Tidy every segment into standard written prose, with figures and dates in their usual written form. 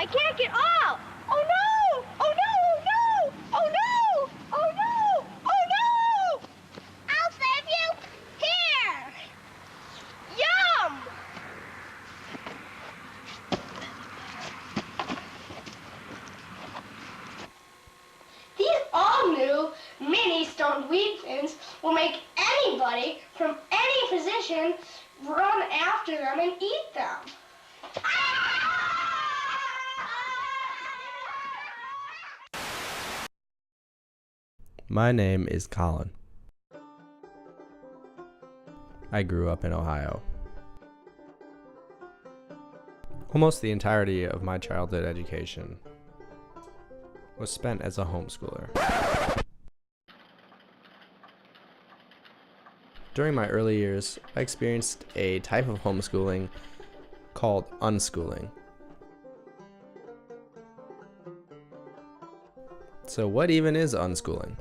I can't get off! Oh no! Oh no! Oh no! Oh no! Oh no! Oh no! I'll save you! Here! Yum! These all-new mini stone weed pins will make anybody from any position run after them and eat them. My name is Colin. I grew up in Ohio. Almost the entirety of my childhood education was spent as a homeschooler. During my early years, I experienced a type of homeschooling called unschooling. So what even is unschooling?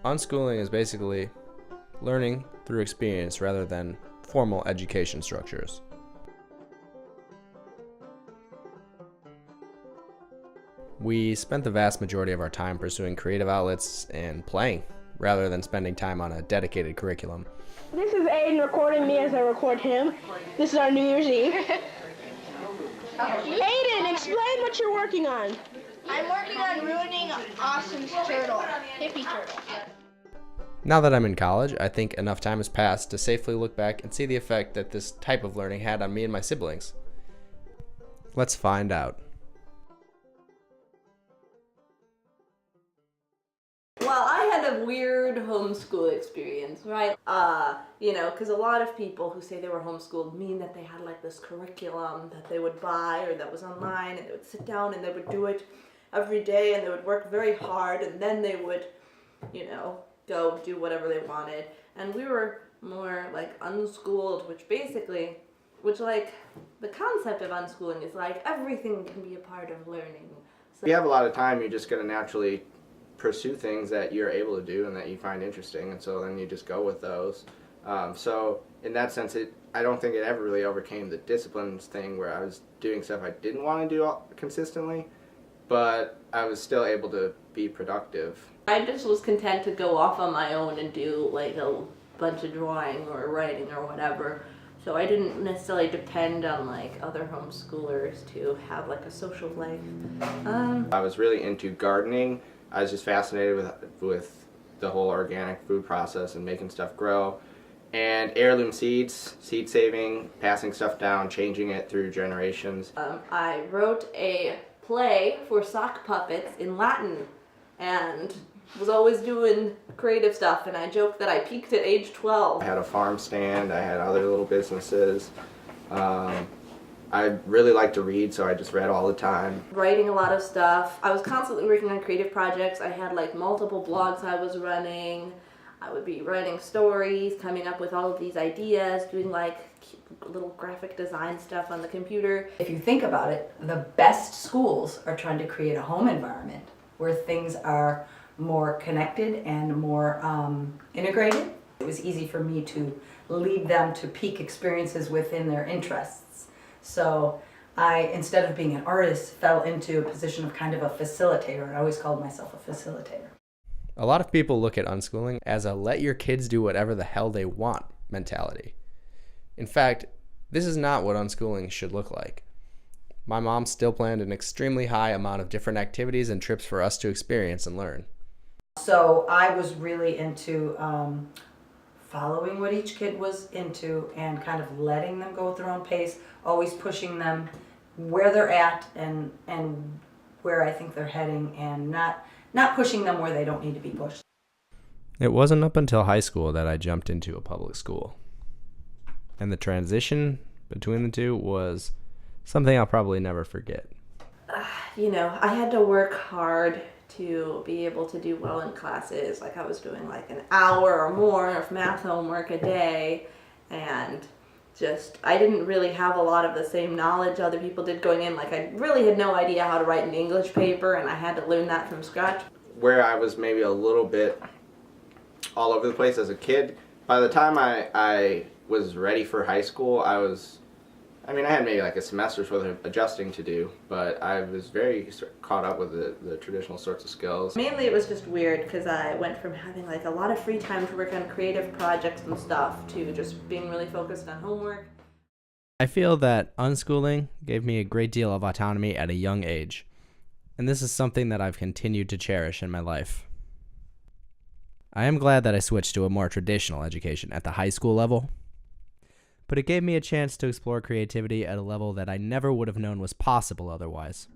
Unschooling is basically learning through experience rather than formal education structures. We spent the vast majority of our time pursuing creative outlets and playing, rather than spending time on a dedicated curriculum. This is Aiden recording me as I record him. This is our New Year's Eve. Aiden, explain what you're working on. I'm working on ruining Austin's turtle, hippie turtle. Now that I'm in college, I think enough time has passed to safely look back and see the effect that this type of learning had on me and my siblings. Let's find out. Well, I had a weird homeschool experience, right? Because a lot of people who say they were homeschooled mean that they had like this curriculum that they would buy or that was online, and they would sit down and they would do it every day, and they would work very hard, and then they would, go do whatever they wanted. And we were more like unschooled, which the concept of unschooling is like everything can be a part of learning. So if you have a lot of time, you're just going to naturally pursue things that you're able to do and that you find interesting, and so then you just go with those. So in that sense, I don't think it ever really overcame the disciplines thing where I was doing stuff I didn't want to do consistently, but I was still able to be productive. I just was content to go off on my own and do like a bunch of drawing or writing or whatever. So I didn't necessarily depend on like other homeschoolers to have like a social life. I was really into gardening. I was just fascinated with the whole organic food process and making stuff grow. And heirloom seeds, seed saving, passing stuff down, changing it through generations. I wrote a play for sock puppets in Latin and was always doing creative stuff, and I joked that I peaked at age 12. I had a farm stand, I had other little businesses. I really like to read, so I just read all the time. Writing a lot of stuff. I was constantly working on creative projects. I had like multiple blogs I was running. I would be writing stories, coming up with all of these ideas, doing like little graphic design stuff on the computer. If you think about it, the best schools are trying to create a home environment where things are more connected and more integrated. It was easy for me to lead them to peak experiences within their interests. So I, instead of being an artist, fell into a position of kind of a facilitator. I always called myself a facilitator. A lot of people look at unschooling as a let your kids do whatever the hell they want mentality. In fact, this is not what unschooling should look like. My mom still planned an extremely high amount of different activities and trips for us to experience and learn. So I was really into following what each kid was into and kind of letting them go at their own pace, always pushing them where they're at and where I think they're heading, and not pushing them where they don't need to be pushed. It wasn't up until high school that I jumped into a public school. And the transition between the two was something I'll probably never forget. I had to work hard to be able to do well in classes. Like I was doing like an hour or more of math homework a day, and I didn't really have a lot of the same knowledge other people did going in. Like I really had no idea how to write an English paper, and I had to learn that from scratch. Where I was maybe a little bit all over the place as a kid, by the time I was ready for high school, I was I mean, I had maybe like a semester's worth of adjusting to do, but I was very caught up with the traditional sorts of skills. Mainly it was just weird because I went from having like a lot of free time to work on creative projects and stuff to just being really focused on homework. I feel that unschooling gave me a great deal of autonomy at a young age, and this is something that I've continued to cherish in my life. I am glad that I switched to a more traditional education at the high school level, but it gave me a chance to explore creativity at a level that I never would have known was possible otherwise.